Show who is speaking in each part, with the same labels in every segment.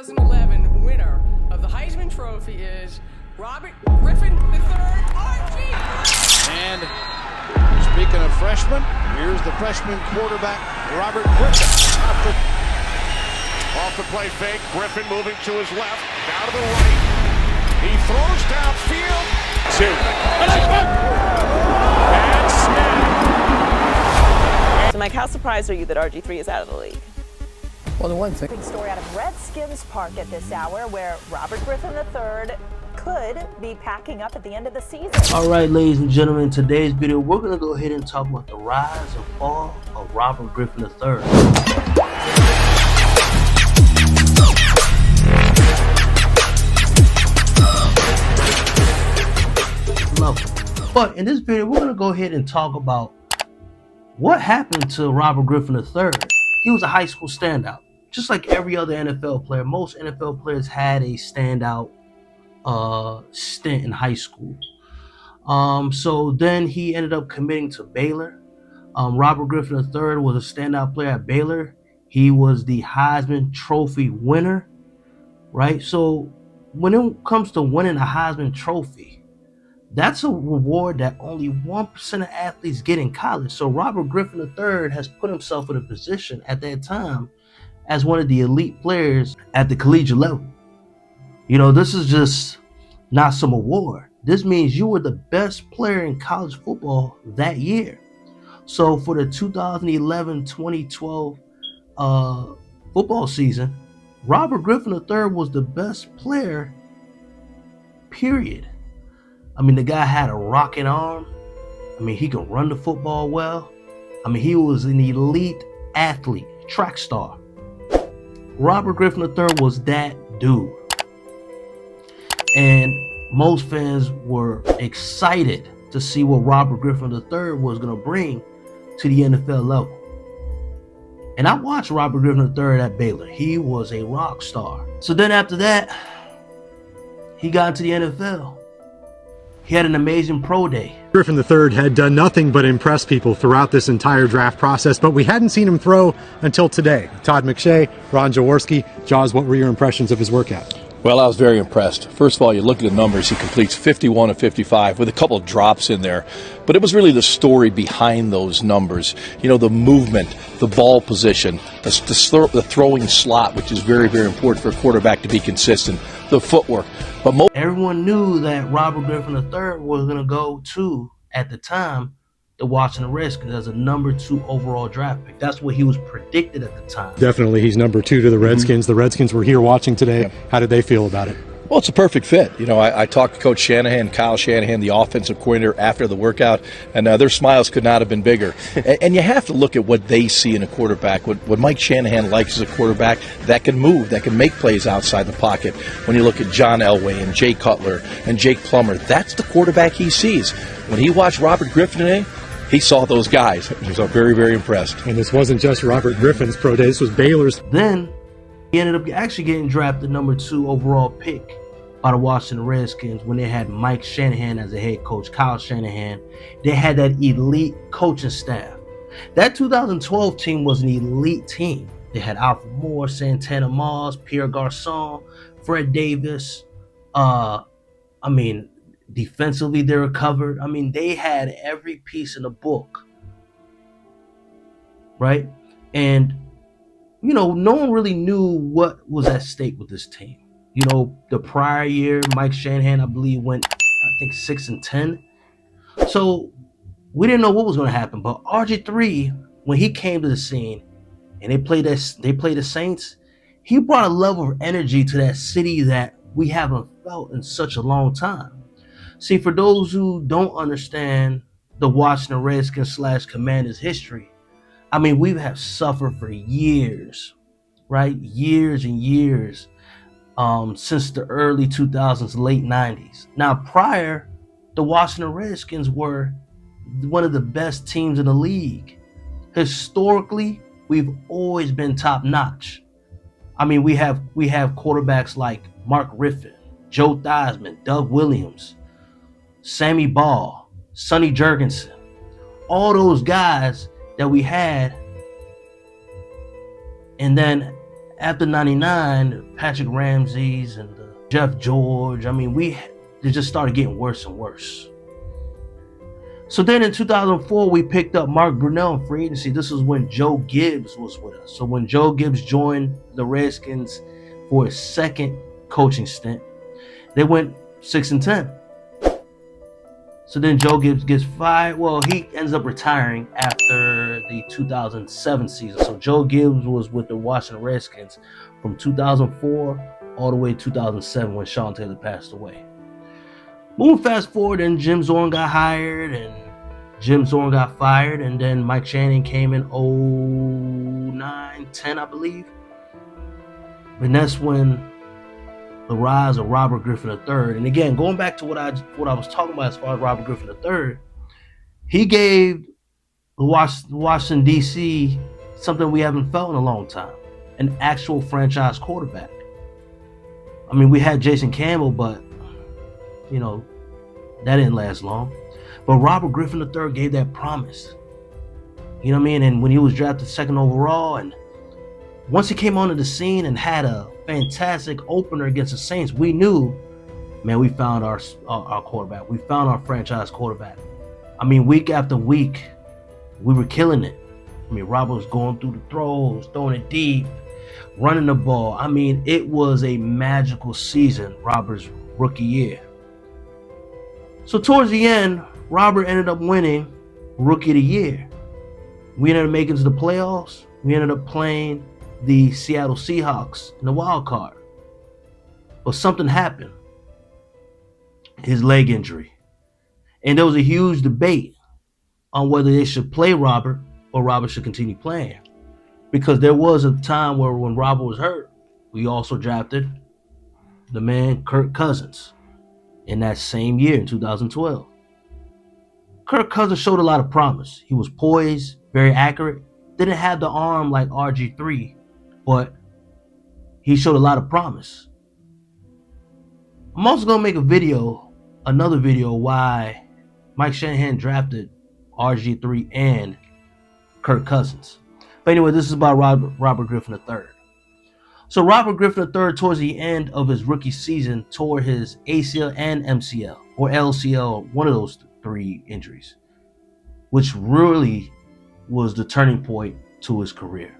Speaker 1: 2011 winner of the Heisman Trophy is Robert Griffin III, RG3.
Speaker 2: And speaking of freshmen, here's the freshman quarterback, Robert Griffin.
Speaker 3: Off the play fake, Griffin moving to his left, down to the right. He throws downfield. Two. And snap.
Speaker 4: So Mike, how surprised are you that RG3 is out of the league?
Speaker 5: Well, the one thing.
Speaker 6: Big story out of Redskins Park at this hour where Robert Griffin III could be packing up at the end of the season.
Speaker 5: All right, ladies and gentlemen, in today's video, we're going to go ahead and talk about the rise and fall of Robert Griffin III. But in this video, we're going to go ahead and talk about what happened to Robert Griffin III. He was a high school standout. Just like every other NFL player, most NFL players had a standout stint in high school. So then he ended up committing to Baylor. Robert Griffin III was a standout player at Baylor. He was the Heisman Trophy winner, right? So when it comes to winning a Heisman Trophy, that's a reward that only 1% of athletes get in college. So Robert Griffin III has put himself in a position at that time as one of the elite players at the collegiate level. You know, this is just not some award. This means you were the best player in college football that year. So for the 2011-2012 football season, Robert Griffin III was the best player, period. I mean, the guy had a rocking arm. I mean, he could run the football well. I mean, he was an elite athlete, track star. Robert Griffin III was that dude. And most fans were excited to see what Robert Griffin III was going to bring to the NFL level. And I watched Robert Griffin III at Baylor. He was a rock star. So then after that, he got into the NFL. He had an amazing pro day.
Speaker 7: Griffin III had done nothing but impress people throughout this entire draft process, but we hadn't seen him throw until today. Todd McShay, Ron Jaworski. Jaws, what were your impressions of his workout?
Speaker 8: Well, I was very impressed. First of all, you look at the numbers. He completes 51 of 55 with a couple of drops in there. But it was really the story behind those numbers. You know, the movement, the ball position, the throwing slot, which is very, very important for a quarterback to be consistent, the footwork. But
Speaker 5: everyone knew that Robert Griffin III was going to go to, at the time, the Washington Redskins as a number 2 overall draft pick. That's what he was predicted at the time.
Speaker 7: Definitely, he's number 2 to the Redskins. The Redskins were here watching today. How did they feel about it?
Speaker 8: Well, it's a perfect fit. You know, I talked to Coach Shanahan, Kyle Shanahan, the offensive coordinator, after the workout, and their smiles could not have been bigger. And you have to look at what they see in a quarterback. What Mike Shanahan likes is a quarterback that can move, that can make plays outside the pocket. When you look at John Elway and Jay Cutler and Jake Plummer, that's the quarterback he sees. When he watched Robert Griffin today, he saw those guys. He was very, very impressed.
Speaker 7: And this wasn't just Robert Griffin's pro day. This was Baylor's.
Speaker 5: Then he ended up actually getting drafted number 2 overall pick by the Washington Redskins when they had Mike Shanahan as a head coach, Kyle Shanahan. They had that elite coaching staff. That 2012 team was an elite team. They had Alfred Moore, Santana Moss, Pierre Garçon, Fred Davis. Defensively, they were covered. I mean, they had every piece in the book, right? And, you know, no one really knew what was at stake with this team. You know, the prior year, Mike Shanahan, I believe, went, 6-10. So we didn't know what was going to happen. But RG3, when he came to the scene and they played the Saints, he brought a level of energy to that city that we haven't felt in such a long time. See, for those who don't understand the Washington Redskins / Commanders history, I mean, we have suffered for years, right? Years and years. Since the early 2000s, late 90s. Now, prior, the Washington Redskins were one of the best teams in the league. Historically, we've always been top notch. I mean, we have quarterbacks like Mark Riffin, Joe Theismann, Doug Williams, Sammy Ball, Sonny Jurgensen. All those guys that we had. And then after 99, Patrick Ramsey's and Jeff George, I mean, it just started getting worse and worse. So then in 2004, we picked up Mark Brunell in free agency. This was when Joe Gibbs was with us. So when Joe Gibbs joined the Redskins for his second coaching stint, they went 6-10. So then Joe Gibbs gets fired. Well, he ends up retiring after the 2007 season. So Joe Gibbs was with the Washington Redskins from 2004 all the way to 2007 when Sean Taylor passed away. Moving fast forward, and Jim Zorn got hired, and Jim Zorn got fired, and then Mike Shanahan came in 09-10, I believe. And that's when the rise of Robert Griffin III. And again, going back to what I was talking about as far as Robert Griffin III, he gave the Washington, D.C. something we haven't felt in a long time, an actual franchise quarterback. I mean, we had Jason Campbell, but, you know, that didn't last long. But Robert Griffin III gave that promise. You know what I mean? And when he was drafted second overall, and once he came onto the scene and had a fantastic opener against the Saints, we knew, man, we found our quarterback. We found our franchise quarterback. I mean, week after week, we were killing it. I mean, Robert was going through the throws, throwing it deep, running the ball. I mean, it was a magical season, Robert's rookie year. So towards the end, Robert ended up winning Rookie of the Year. We ended up making it to the playoffs. We ended up playing the Seattle Seahawks in the wild card. But something happened. His leg injury. And there was a huge debate on whether they should play Robert or Robert should continue playing. Because there was a time where when Robert was hurt, we also drafted the man Kirk Cousins in that same year in 2012. Kirk Cousins showed a lot of promise. He was poised, very accurate, didn't have the arm like RG3, but he showed a lot of promise. I'm also going to make another video why Mike Shanahan drafted RG3 and Kirk Cousins. But anyway, this is about Robert Griffin III. So Robert Griffin III, towards the end of his rookie season, tore his ACL and MCL, or LCL, one of those three injuries, which really was the turning point to his career.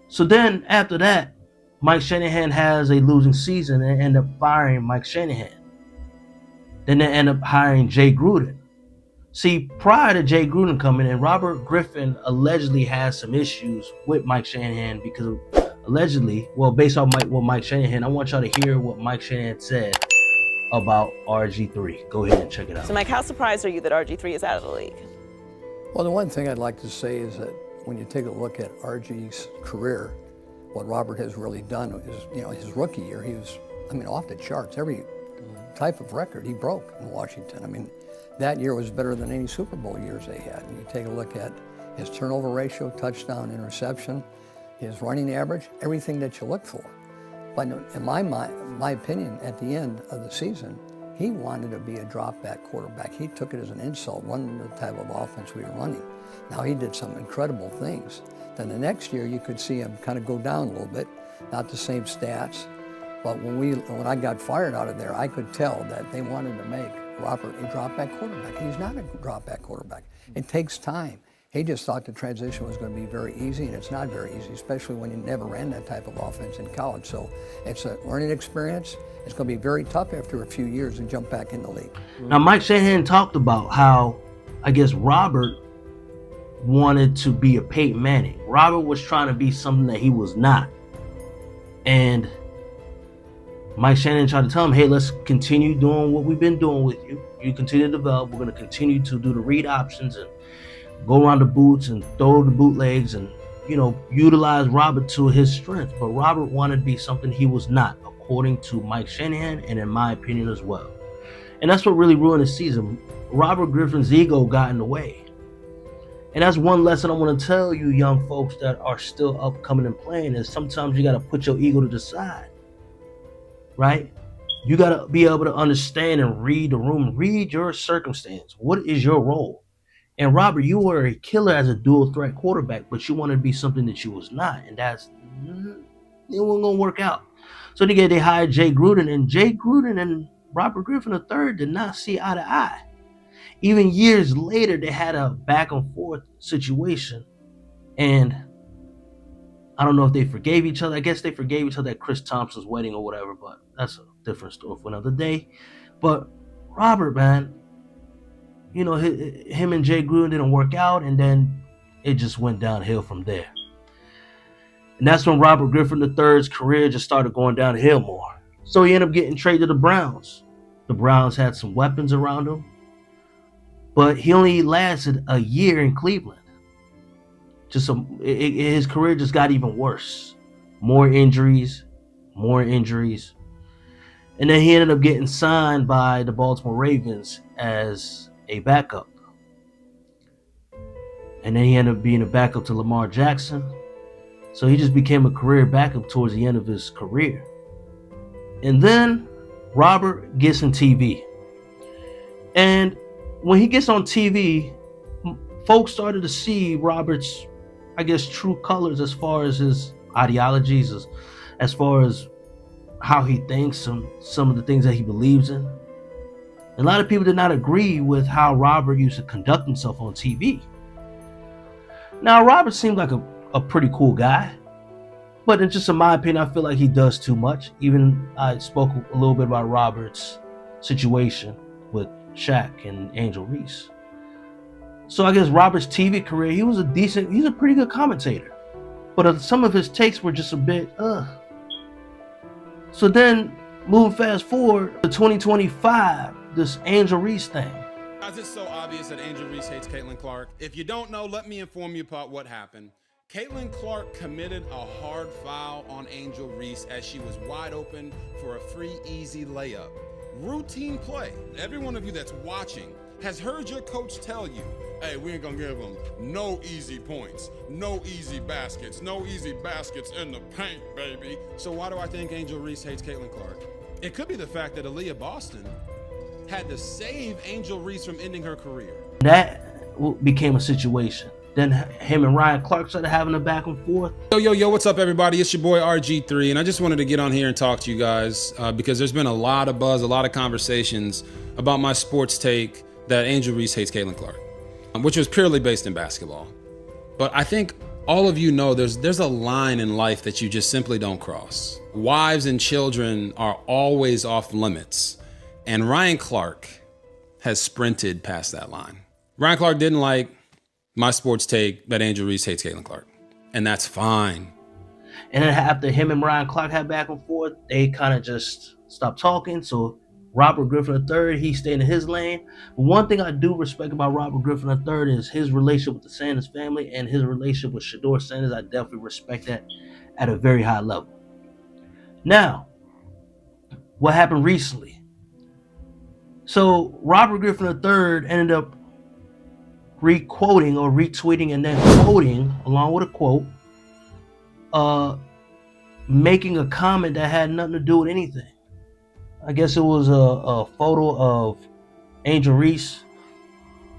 Speaker 5: So then after that, Mike Shanahan has a losing season and end up firing Mike Shanahan. Then they end up hiring Jay Gruden. See, prior to Jay Gruden coming in, Robert Griffin allegedly has some issues with Mike Shanahan because of, allegedly, well, based on what Mike Shanahan, I want y'all to hear what Mike Shanahan said about RG3. Go ahead and check it out.
Speaker 4: So, Mike, how surprised are you that RG3 is out of the league?
Speaker 9: Well, the one thing I'd like to say is that when you take a look at RG's career, what Robert has really done is, you know, his rookie year, he was, I mean, off the charts. Every type of record he broke in Washington. I mean, that year was better than any Super Bowl years they had. And you take a look at his turnover ratio, touchdown, interception, his running average, everything that you look for. But in my opinion, at the end of the season, he wanted to be a drop-back quarterback. He took it as an insult, running the type of offense we were running. Now, he did some incredible things. Then the next year, you could see him kind of go down a little bit, not the same stats. But when I got fired out of there, I could tell that they wanted to make Robert a drop-back quarterback. He's not a drop-back quarterback. It takes time. He just thought the transition was going to be very easy, and it's not very easy, especially when you never ran that type of offense in college. So it's a learning experience. It's going to be very tough after a few years to jump back in the league.
Speaker 5: Now, Mike Shanahan talked about how, I guess, Robert wanted to be a Peyton Manning. Robert was trying to be something that he was not. And Mike Shanahan tried to tell him, hey, let's continue doing what we've been doing with you. You continue to develop. We're going to continue to do the read options and go around the boots and throw the bootlegs and, you know, utilize Robert to his strength. But Robert wanted to be something he was not, according to Mike Shanahan and in my opinion as well. And that's what really ruined his season. Robert Griffin's ego got in the way. And that's one lesson I want to tell you young folks that are still upcoming and playing is sometimes you got to put your ego to the side, right? You got to be able to understand and read the room, read your circumstance. What is your role? And Robert, you were a killer as a dual threat quarterback, but you wanted to be something that you was not, and it wasn't gonna work out. So they hired Jay Gruden, and Jay Gruden and Robert Griffin III did not see eye to eye. Even years later, they had a back and forth situation, and I don't know if they forgave each other. I guess they forgave each other at Chris Thompson's wedding or whatever, but that's a different story for another day. But Robert, man, you know, him and Jay Gruden didn't work out, and then it just went downhill from there. And that's when Robert Griffin III's career just started going downhill more. So he ended up getting traded to the Browns. The Browns had some weapons around him, but he only lasted a year in Cleveland. His career just got even worse. More injuries. And then he ended up getting signed by the Baltimore Ravens as a backup. And then he ended up being a backup to Lamar Jackson. So he just became a career backup towards the end of his career. And then Robert gets on TV. And when he gets on TV, folks started to see Robert's, I guess, true colors as far as his ideologies, as far as how he thinks, some of the things that he believes in. A lot of people did not agree with how Robert used to conduct himself on TV. Now, Robert seemed like a pretty cool guy, but just in my opinion, I feel like he does too much. Even I spoke a little bit about Robert's situation with Shaq and Angel Reese. So I guess Robert's TV career, he's a pretty good commentator, but some of his takes were just a bit, So then, moving fast forward to 2025, this Angel Reese thing.
Speaker 10: Guys, it's so obvious that Angel Reese hates Caitlin Clark. If you don't know, let me inform you about what happened. Caitlin Clark committed a hard foul on Angel Reese as she was wide open for a free, easy layup. Routine play. Every one of you that's watching has heard your coach tell you, hey, we ain't gonna give them no easy points, no easy baskets, no easy baskets in the paint, baby. So why do I think Angel Reese hates Caitlin Clark? It could be the fact that Aaliyah Boston had to save Angel Reese from ending her career.
Speaker 5: That became a situation. Then him and Ryan Clark started having a back and forth.
Speaker 10: Yo, what's up, everybody? It's your boy RG3, and I just wanted to get on here and talk to you guys because there's been a lot of buzz, a lot of conversations about my sports take that Angel Reese hates Caitlin Clark, which was purely based in basketball. But I think all of you know there's a line in life that you just simply don't cross. Wives and children are always off limits, and Ryan Clark has sprinted past that line. Ryan Clark didn't like my sports take that Angel Reese hates Caitlin Clark, and that's fine.
Speaker 5: And then after him and Ryan Clark had back and forth, they kind of just stopped talking. So Robert Griffin III, he stayed in his lane. But one thing I do respect about Robert Griffin III is his relationship with the Sanders family and his relationship with Shedeur Sanders. I definitely respect that at a very high level. Now, what happened recently? So Robert Griffin III ended up re-quoting or retweeting and then quoting, along with a quote, making a comment that had nothing to do with anything. I guess it was a photo of Angel Reese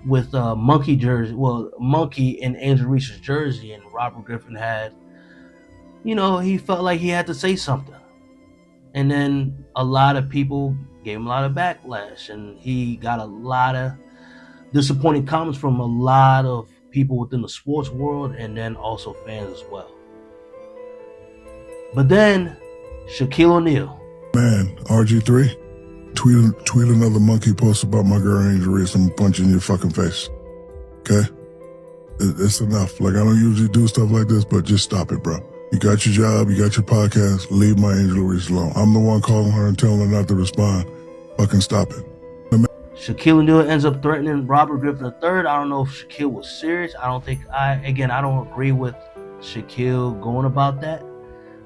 Speaker 5: with a monkey jersey, monkey in Angel Reese's jersey, and Robert Griffin had, he felt like he had to say something. And then a lot of people gave him a lot of backlash, and he got a lot of disappointing comments from a lot of people within the sports world and then also fans as well. But then Shaquille O'Neal.
Speaker 11: Man, RG3, tweet another monkey post about my girl Angel Reese. I'm punching your fucking face. Okay? It's enough. Like, I don't usually do stuff like this, but just stop it, bro. You got your job, you got your podcast, leave my Angel Reese alone. I'm the one calling her and telling her not to respond. Fucking stop it.
Speaker 5: Shaquille O'Neal ends up threatening Robert Griffin III. I don't know if Shaquille was serious. I don't agree with Shaquille going about that.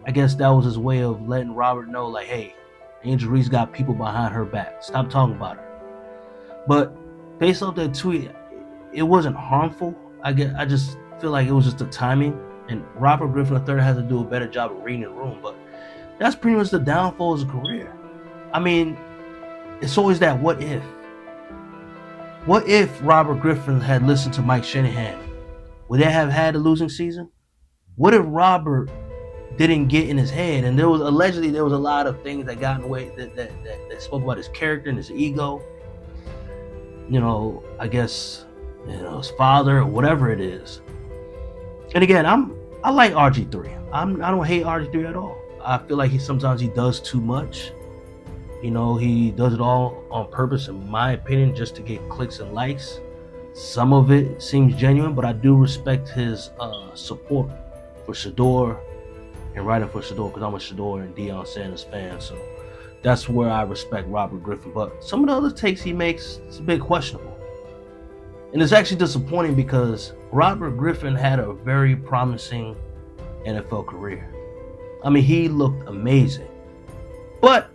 Speaker 5: I guess that was his way of letting Robert know, like, hey, Angel Reese got people behind her back. Stop talking about her. But based off that tweet, it wasn't harmful. I just feel like it was just the timing. And Robert Griffin III has to do a better job of reading the room. But that's pretty much the downfall of his career. I mean, it's always that what if. What if Robert Griffin had listened to Mike Shanahan? Would they have had a losing season? What if Robert didn't get in his head? And there was a lot of things that got in the way that spoke about his character and his ego. I guess, his father or whatever it is. And again, I like RG3. I don't hate RG3 at all. I feel like sometimes he does too much. He does it all on purpose, in my opinion, just to get clicks and likes. Some of it seems genuine, but I do respect his support for Shador and writing for Shador, because I'm a Shador and Deion Sanders fan. So that's where I respect Robert Griffin. But some of the other takes he makes, it's a bit questionable. And it's actually disappointing because Robert Griffin had a very promising NFL career. I mean, he looked amazing. But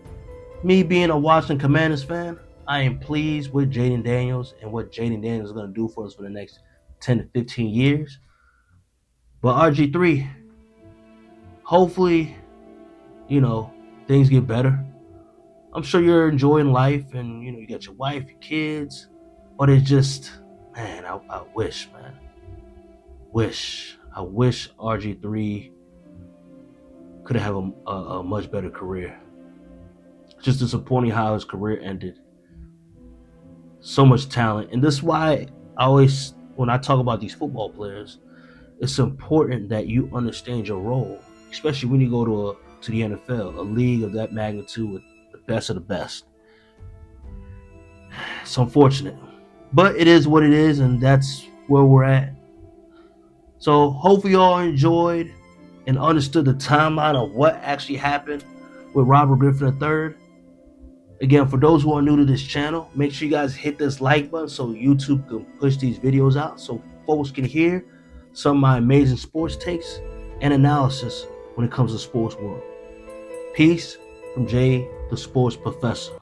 Speaker 5: me being a Washington Commanders fan, I am pleased with Jaden Daniels and what Jaden Daniels is going to do for us for the next 10 to 15 years. But RG3, hopefully, things get better. I'm sure you're enjoying life and, you got your wife, your kids. But it's just, man, I wish RG3 could have a much better career. Just disappointing how his career ended. So much talent. And this is why when I talk about these football players, it's important that you understand your role, especially when you go to the NFL, a league of that magnitude with the best of the best. It's unfortunate, but it is what it is, and that's where we're at. So hopefully y'all enjoyed and understood the timeline of what actually happened with Robert Griffin III. Again, for those who are new to this channel, make sure you guys hit this like button so YouTube can push these videos out so folks can hear some of my amazing sports takes and analysis when it comes to sports world. Peace from Jay, the Sports Professor.